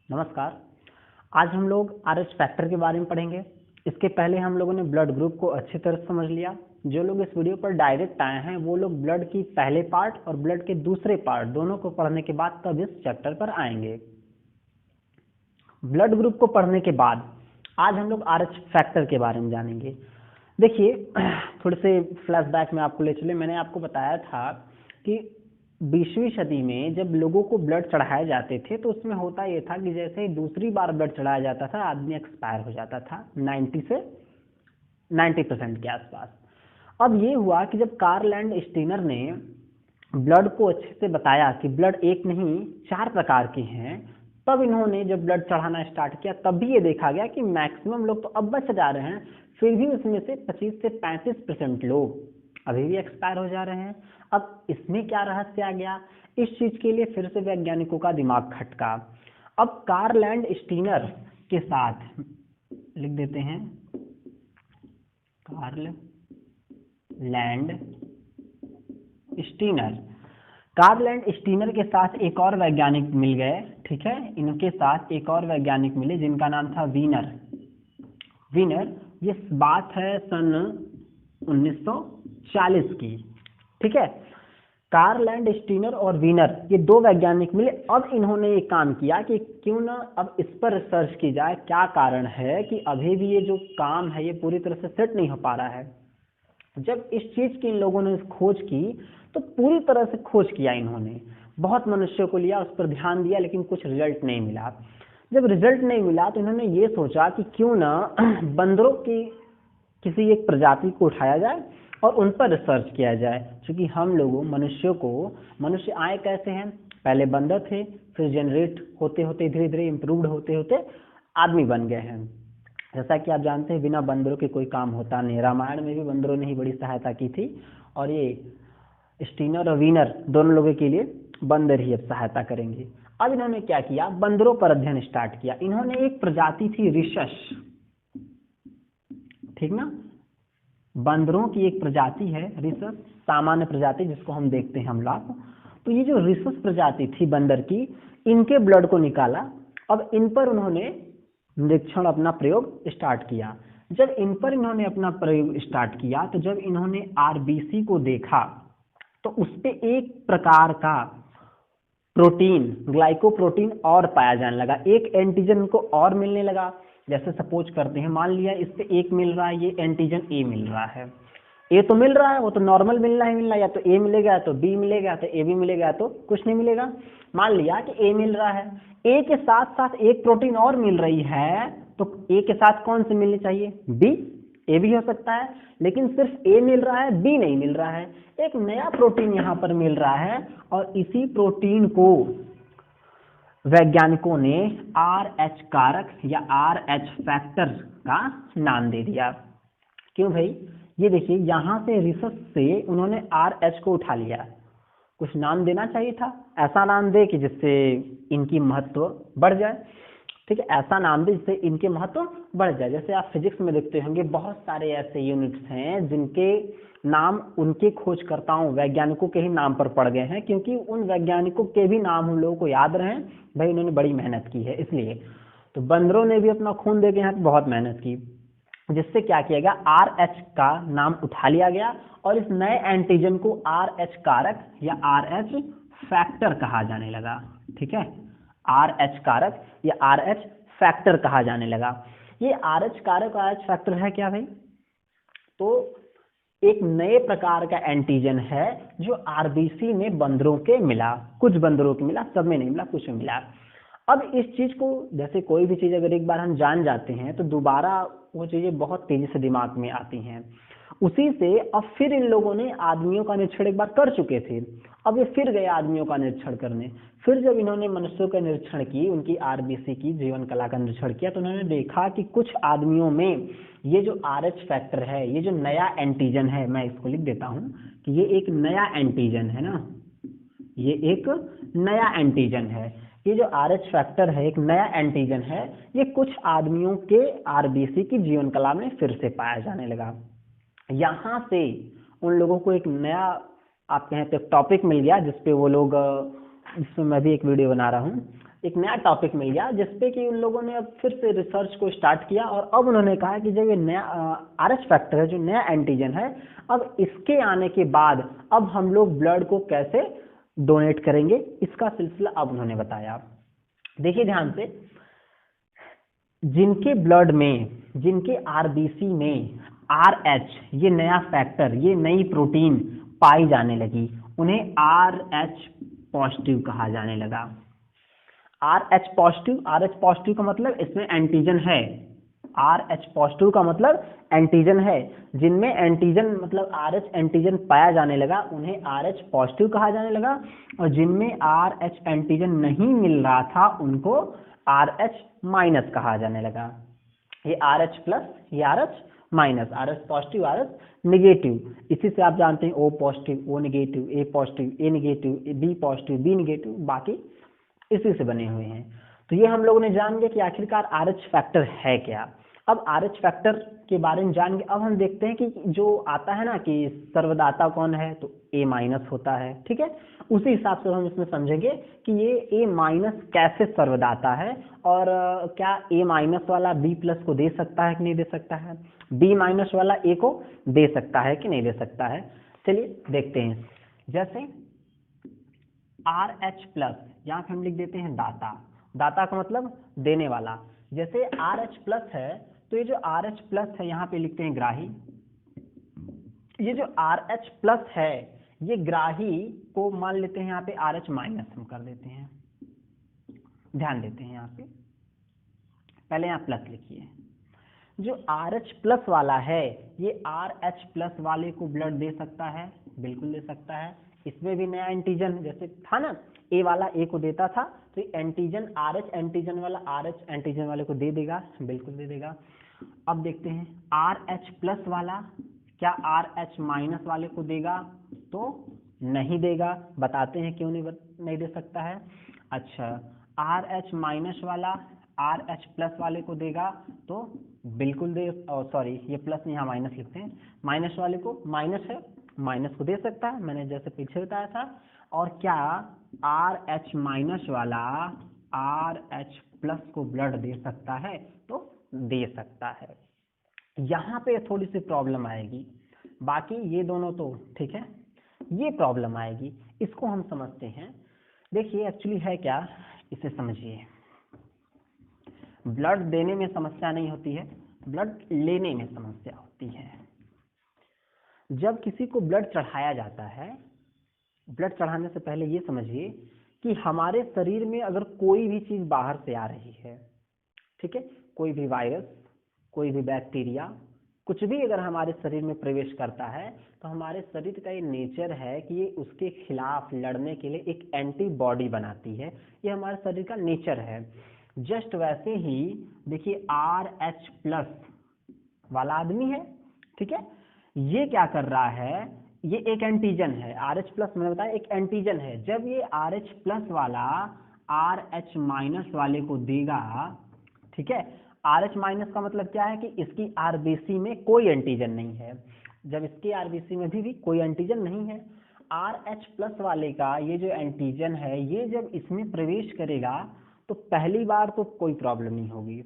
नमस्कार। आज हम लोग RH फैक्टर के बारे में पढ़ेंगे। इसके पहले हम लोगों ने ब्लड ग्रुप को अच्छी तरह समझ लिया। जो लोग इस वीडियो पर डायरेक्ट आए हैं वो लोग ब्लड की पहले पार्ट और ब्लड के दूसरे पार्ट दोनों को पढ़ने के बाद तब इस चैप्टर पर आएंगे। ब्लड ग्रुप को पढ़ने के बाद आज हम लोग RH फैक्टर के बारे में जानेंगे। देखिए, थोड़े से फ्लैशबैक में आपको ले चले। मैंने आपको बताया था कि 20वीं सदी में जब लोगों को ब्लड चढ़ाए जाते थे तो उसमें होता ये था कि जैसे ही दूसरी बार ब्लड चढ़ाया जाता था आदमी एक्सपायर हो जाता था 90 से 90% के आसपास। अब ये हुआ कि जब कार्ल एंड स्टीनर ने ब्लड को अच्छे से बताया कि ब्लड एक नहीं 4 प्रकार के हैं, तब इन्होंने जब ब्लड चढ़ाना स्टार्ट किया तब भी ये देखा गया कि मैक्सिमम लोग तो अब बच जा रहे हैं, फिर भी उसमें से 25 से 35% लोग अभी भी एक्सपायर हो जा रहे हैं। अब इसमें क्या रहस्य आ गया, इस चीज के लिए फिर से वैज्ञानिकों का दिमाग खटका। अब कार्ल एंड स्टीनर के साथ लिख देते हैं, Karl Landsteiner. Karl Landsteiner के साथ एक और वैज्ञानिक मिल गए, ठीक है। इनके साथ एक और वैज्ञानिक मिले जिनका नाम था वीनर। ये बात है सन 1940 की, ठीक है। कार्ल एंड स्टीनर और वीनर ये 2 वैज्ञानिक मिले। अब इन्होंने एक काम किया कि क्यों ना अब इस पर रिसर्च की जाए, क्या कारण है कि अभी भी ये जो काम है ये पूरी तरह से सेट नहीं हो पा रहा है। जब इस चीज की इन लोगों ने खोज की तो पूरी तरह से खोज किया इन्होंने, बहुत मनुष्यों को लिया, उस पर ध्यान दिया, लेकिन कुछ रिजल्ट नहीं मिला। जब रिजल्ट नहीं मिला तो इन्होंने ये सोचा कि क्यों ना बंदरों की किसी एक प्रजाति को उठाया जाए और उन पर रिसर्च किया जाए। क्योंकि हम लोगों मनुष्य आए कैसे हैं, पहले बंदर थे, फिर जनरेट होते होते धीरे धीरे इम्प्रूव्ड होते होते आदमी बन गए हैं। जैसा कि आप जानते हैं बिना बंदरों के कोई काम होता नहीं। रामायण में भी बंदरों ने ही बड़ी सहायता की थी और ये स्टीनर और वीनर दोनों लोगों के लिए बंदर ही अब सहायता करेंगे। अब इन्होंने क्या किया, बंदरों पर अध्ययन स्टार्ट किया। इन्होंने एक प्रजाति थी रिसस, ठीक ना, बंदरों की एक प्रजाति है रिसस, सामान्य प्रजाति जिसको हम देखते हैं हम लोग। तो ये जो रिसस प्रजाति थी बंदर की, इनके ब्लड को निकाला। अब इन पर उन्होंने निरीक्षण अपना प्रयोग स्टार्ट किया। जब इन पर इन्होंने अपना प्रयोग स्टार्ट किया तो जब इन्होंने आरबीसी को देखा तो उस पे एक प्रकार का प्रोटीन, ग्लाइकोप्रोटीन और पाया जाने लगा, एक एंटीजन को और मिलने लगा। जैसे सपोज करते हैं, मान लिया इस पे एक मिल रहा है, ये एंटीजन ए मिल रहा है। ए तो मिल रहा है, वो तो नॉर्मल मिलना ही मिलना, या तो ए मिलेगा या तो बी मिलेगा, तो ए भी मिलेगा तो कुछ नहीं मिलेगा। मान लिया कि ए मिल रहा है, ए के साथ साथ एक प्रोटीन और मिल रही है, तो ए के साथ कौन सी मिलनी चाहिए, बी। ए भी हो सकता है, लेकिन सिर्फ ए मिल रहा है, बी नहीं मिल रहा है। एक नया प्रोटीन यहाँ पर मिल रहा है और इसी प्रोटीन को वैज्ञानिकों ने RH कारक या RH फैक्टर का नाम दे दिया। क्यों भाई, ये देखिए यहाँ से रिसर्च से उन्होंने RH को उठा लिया, कुछ नाम देना चाहिए था, ऐसा नाम दे कि जिससे इनकी महत्व बढ़ जाए, ठीक है। ऐसा नाम दे जिससे इनके महत्व बढ़ जाए। जैसे आप फिजिक्स में देखते होंगे बहुत सारे ऐसे यूनिट्स हैं जिनके नाम उनके खोजकर्ताओं वैज्ञानिकों के ही नाम पर पड़ गए हैं, क्योंकि उन वैज्ञानिकों के भी नाम हम लोगों को याद रहे, भाई उन्होंने बड़ी मेहनत की है इसलिए। तो बंदरों ने भी अपना खून दे के यहाँ बहुत मेहनत की, जिससे क्या किया गया, RH का नाम उठा लिया गया और इस नए एंटीजन को RH कारक या RH फैक्टर कहा जाने लगा, ठीक है। RH कारक या RH फैक्टर कहा जाने लगा। ये RH कारक और RH फैक्टर है क्या भाई, तो एक नए प्रकार का एंटीजन है जो आरबीसी में बंदरों के मिला, कुछ बंदरों के मिला, सब में नहीं मिला, कुछ में मिला। अब इस चीज को, जैसे कोई भी चीज अगर एक बार हम जान जाते हैं तो दोबारा वो चीजें बहुत तेजी से दिमाग में आती हैं। उसी से अब फिर इन लोगों ने आदमियों का निरीक्षण एक बार कर चुके थे, अब ये फिर गए आदमियों का निरीक्षण करने। फिर जब इन्होंने मनुष्यों का निरीक्षण की, उनकी आरबीसी की जीवन कला का निरीक्षण किया, तो उन्होंने देखा कि कुछ आदमियों में ये जो RH फैक्टर है, ये जो नया एंटीजन है, मैं इसको लिख देता हूं कि ये एक नया एंटीजन है ना, ये एक नया एंटीजन है। ये जो RH फैक्टर है एक नया एंटीजन है, ये कुछ आदमियों के आरबीसी की जीवन कला में फिर से पाया जाने लगा। यहाँ से उन लोगों को एक नया, आप कहें तो टॉपिक मिल गया जिसपे वो लोग, इसमें मैं भी एक वीडियो बना रहा हूँ, एक नया टॉपिक मिल गया जिसपे कि उन लोगों ने अब फिर से रिसर्च को स्टार्ट किया और अब उन्होंने कहा कि जब ये नया RH फैक्टर है, जो नया एंटीजन है, अब इसके आने के बाद अब हम लोग ब्लड को कैसे डोनेट करेंगे, इसका सिलसिला अब उन्होंने बताया। देखिए ध्यान से, जिनके ब्लड में, जिनके आरबीसी में RH, ये नया फैक्टर, ये नई प्रोटीन पाई जाने लगी, उन्हें RH पॉजिटिव कहा जाने लगा। RH पॉजिटिव का मतलब इसमें एंटीजन है। RH पॉजिटिव का मतलब एंटीजन है। जिनमें एंटीजन मतलब RH एंटीजन पाया जाने लगा उन्हें RH पॉजिटिव कहा जाने लगा, और जिनमें RH एंटीजन नहीं मिल रहा था उनको RH माइनस कहा जाने लगा। ये RH प्लस, ये RH minus, RH positive, RH negative. इसी से आप जानते हैं O positive, O negative, A positive, A negative, B positive, B negative, बाकी इसी से बने हुए हैं। तो ये हम लोगों ने जान लिया कि आखिरकार RH फैक्टर है क्या। अब RH फैक्टर के बारे में जान गए, अब हम देखते हैं कि जो आता है ना कि सर्वदाता कौन है, तो A माइनस होता है, ठीक है। उसी हिसाब से हम इसमें समझेंगे कि ये A माइनस कैसे सर्वदाता है, और क्या A माइनस वाला B प्लस को दे सकता है कि नहीं दे सकता है, B माइनस वाला A को दे सकता है कि नहीं दे सकता है। चलिए देखते हैं। जैसे RH प्लस, यहाँ पे हम लिख देते हैं दाता। दाता का मतलब देने वाला। जैसे RH प्लस है तो ये जो RH प्लस है यहाँ पे लिखते हैं ग्राही। ये जो RH प्लस है ये ग्राही को मान लेते हैं यहाँ पे RH माइनस हम कर देते हैं। ध्यान देते हैं यहाँ पे, पहले यहाँ प्लस लिखिए। जो RH प्लस वाला है ये RH प्लस वाले को ब्लड दे सकता है, बिल्कुल दे सकता है। इसमें भी नया एंटीजन जैसे था ना, A वाला A को देता था, तो एंटीजन RH एंटीजन वाला RH एंटीजन वाले को दे देगा, बिल्कुल दे देगा। अब देखते हैं RH प्लस वाला क्या RH माइनस वाले को देगा, तो नहीं देगा। बताते हैं क्यों नहीं दे सकता है। अच्छा, RH माइनस वाला RH प्लस वाले को देगा तो बिल्कुल दे, सॉरी ये प्लस यहाँ माइनस लिखते हैं, माइनस वाले को, माइनस है, माइनस को दे सकता है, मैंने जैसे पीछे बताया था। और क्या RH माइनस वाला RH प्लस को ब्लड दे सकता है, तो दे सकता है। यहाँ पे थोड़ी सी प्रॉब्लम आएगी, बाकी ये दोनों तो ठीक है, ये प्रॉब्लम आएगी, इसको हम समझते हैं। देखिए एक्चुअली है क्या, इसे समझिए। ब्लड देने में समस्या नहीं होती है, ब्लड लेने में समस्या होती है। जब किसी को ब्लड चढ़ाया जाता है, ब्लड चढ़ाने से पहले ये समझिए कि हमारे शरीर में अगर कोई भी चीज बाहर से आ रही है, ठीक है, कोई भी वायरस, कोई भी बैक्टीरिया, कुछ भी अगर हमारे शरीर में प्रवेश करता है, तो हमारे शरीर का ये नेचर है कि ये उसके खिलाफ लड़ने के लिए एक एंटीबॉडी बनाती है। ये हमारे शरीर का नेचर है। जस्ट वैसे ही देखिए RH प्लस वाला आदमी है, ठीक है, ये क्या कर रहा है, ये एक एंटीजन है। RH प्लस मैंने बताया एक एंटीजन है। जब ये RH प्लस वाला RH माइनस वाले को देगा, ठीक है, RH माइनस का मतलब क्या है कि इसकी आरबीसी में कोई एंटीजन नहीं है। जब इसकी आरबीसी में भी कोई एंटीजन नहीं है, RH प्लस वाले का ये जो एंटीजन है, ये जब इसमें प्रवेश करेगा तो पहली बार तो कोई प्रॉब्लम नहीं होगी,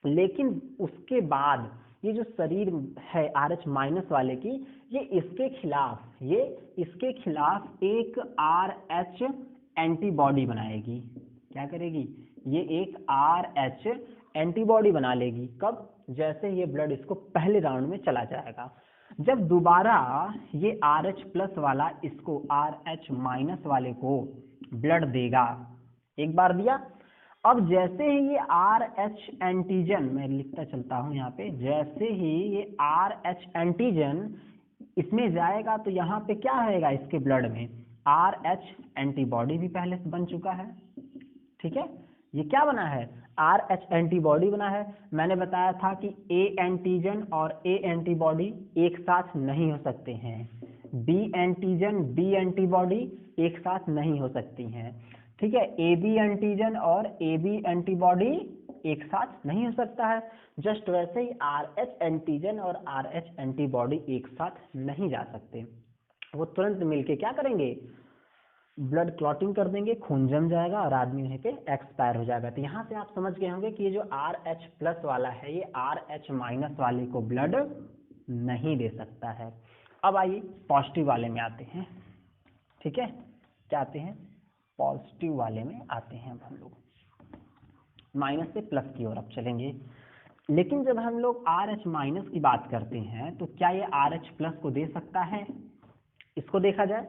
लेकिन उसके बाद ये जो शरीर है RH माइनस वाले की, ये इसके खिलाफ एक RH एंटीबॉडी बनाएगी। क्या करेगी, ये एक RH एंटीबॉडी बना लेगी। कब, जैसे ये ब्लड इसको पहले राउंड में चला जाएगा। जब दोबारा ये RH प्लस वाला इसको RH माइनस वाले को ब्लड देगा, एक बार दिया, अब जैसे ही ये RH एंटीजन, मैं लिखता चलता हूं यहाँ पे, जैसे ही ये RH एंटीजन इसमें जाएगा तो यहाँ पे क्या होगा, इसके ब्लड में RH एंटीबॉडी भी पहले से बन चुका है, ठीक है। ये क्या बना है, RH एंटीबॉडी बना है। मैंने बताया था कि A एंटीजन और A एंटीबॉडी एक साथ नहीं हो सकते हैं, B एंटीजन B एंटीबॉडी एक साथ नहीं हो सकती हैं, ठीक है। AB एंटीजन और AB एंटीबॉडी एक साथ नहीं हो सकता है। जस्ट वैसे ही RH एंटीजन और RH एंटीबॉडी एक साथ नहीं जा सकते, वो तुरंत मिलके क्या करेंगे, ब्लड क्लॉटिंग कर देंगे, खून जम जाएगा और आदमी वहीं पे एक्सपायर हो जाएगा। तो यहाँ से आप समझ गए होंगे कि ये जो RH प्लस वाला है ये RH माइनस वाले को ब्लड नहीं दे सकता है। अब आइए पॉजिटिव वाले में आते हैं, ठीक है, क्या आते हैं, पॉजिटिव वाले में आते हैं। अब हम लोग माइनस से प्लस की ओर अब चलेंगे। लेकिन जब हम लोग RH माइनस की बात करते हैं तो क्या ये RH प्लस को दे सकता है? इसको देखा जाए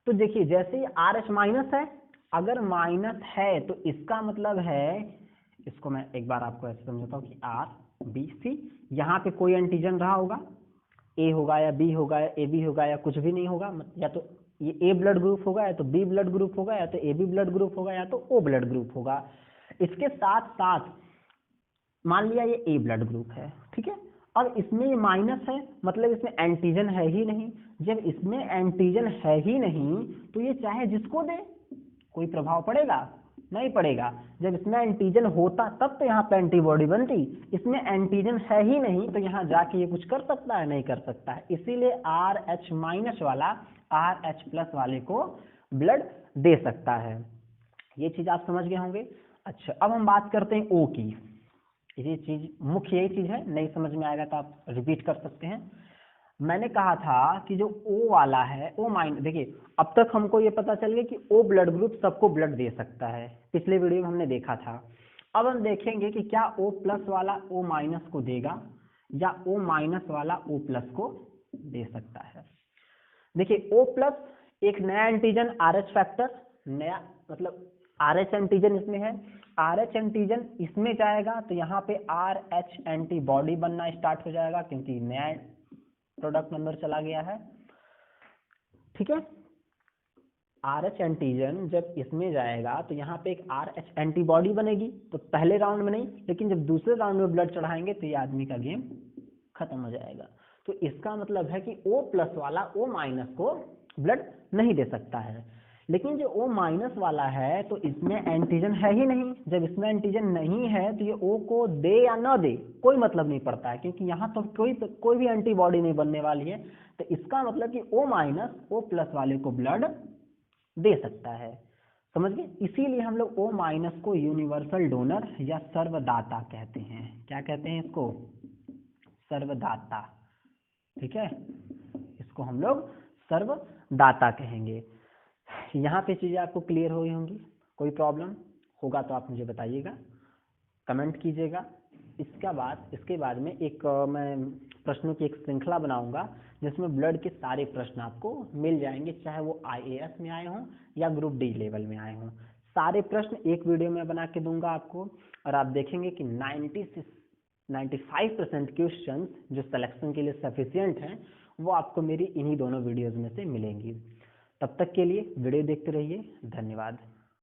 तो देखिए, जैसे ही RH माइनस है, अगर माइनस है तो इसका मतलब है, इसको मैं एक बार आपको ऐसे समझाता हूँ कि RBC, यहाँ पे कोई एंटीजन रहा होगा, A होगा या B होगा या AB होगा या कुछ भी नहीं होगा, या तो ये A ब्लड ग्रुप होगा या तो B ब्लड ग्रुप होगा या तो AB ब्लड ग्रुप होगा या तो O ब्लड ग्रुप होगा। इसके साथ साथ मान लिया ये A ब्लड ग्रुप है, ठीक है, अब इसमें ये माइनस है, मतलब इसमें एंटीजन है ही नहीं। जब इसमें एंटीजन है ही नहीं तो ये चाहे जिसको दे कोई प्रभाव पड़ेगा? नहीं पड़ेगा। जब इसमें एंटीजन होता तब तो यहाँ पे एंटीबॉडी बनती, इसमें एंटीजन है ही नहीं तो यहाँ जाके ये कुछ कर सकता है? नहीं कर सकता है। इसीलिए RH माइनस वाला RH प्लस वाले को ब्लड दे सकता है। ये चीज आप समझ गए होंगे। अच्छा, अब हम बात करते हैं O की। ये चीज मुख्य यही चीज है, नहीं समझ में आएगा तो आप रिपीट कर सकते हैं। मैंने कहा था कि जो O वाला है, O माइनस, देखिए अब तक हमको ये पता चल गया कि O ब्लड ग्रुप सबको ब्लड दे सकता है, पिछले वीडियो में हमने देखा था। अब हम देखेंगे कि क्या O प्लस वाला O माइनस को देगा या O माइनस वाला O प्लस को दे सकता है। देखिए O प्लस एक नया एंटीजन RH फैक्टर, नया मतलब RH एंटीजन इसमें है, RH एंटीजन इसमें जाएगा तो यहाँ पे RH एंटीबॉडी बनना स्टार्ट हो जाएगा क्योंकि नया प्रोडक्ट नंबर चला गया है, ठीक है। RH एंटीजन जब इसमें जाएगा तो यहाँ पे एक RH एंटीबॉडी बनेगी, तो पहले राउंड में नहीं, लेकिन जब दूसरे राउंड में ब्लड चढ़ाएंगे तो ये आदमी का गेम खत्म हो जाएगा। तो इसका मतलब है कि O प्लस वाला O माइनस को ब्लड नहीं दे सकता है। लेकिन जो O माइनस वाला है तो इसमें एंटीजन है ही नहीं, जब इसमें एंटीजन नहीं है तो ये O को दे या न दे कोई मतलब नहीं पड़ता है, क्योंकि यहाँ तो कोई भी एंटीबॉडी नहीं बनने वाली है। तो इसका मतलब कि O माइनस O प्लस वाले को ब्लड दे सकता है, समझ गए। इसीलिए हम लोग O माइनस को यूनिवर्सल डोनर या सर्वदाता कहते हैं। क्या कहते हैं इसको? सर्वदाता, ठीक है, इसको हम लोग सर्वदाता कहेंगे। यहाँ पे चीजें आपको क्लियर हो गई होंगी। कोई प्रॉब्लम होगा तो आप मुझे बताइएगा, कमेंट कीजिएगा। इसके बाद में एक मैं प्रश्नों की एक श्रृंखला बनाऊंगा जिसमें ब्लड के सारे प्रश्न आपको मिल जाएंगे, चाहे वो IAS में आए हों या ग्रुप डी लेवल में आए हों। सारे प्रश्न एक वीडियो में बना के दूंगा आपको, और आप देखेंगे कि 95% क्वेश्चंस जो सिलेक्शन के लिए सफिशिएंट हैं वो आपको मेरी इन्हीं दोनों वीडियोज में से मिलेंगी। तब तक के लिए वीडियो देखते रहिए, धन्यवाद।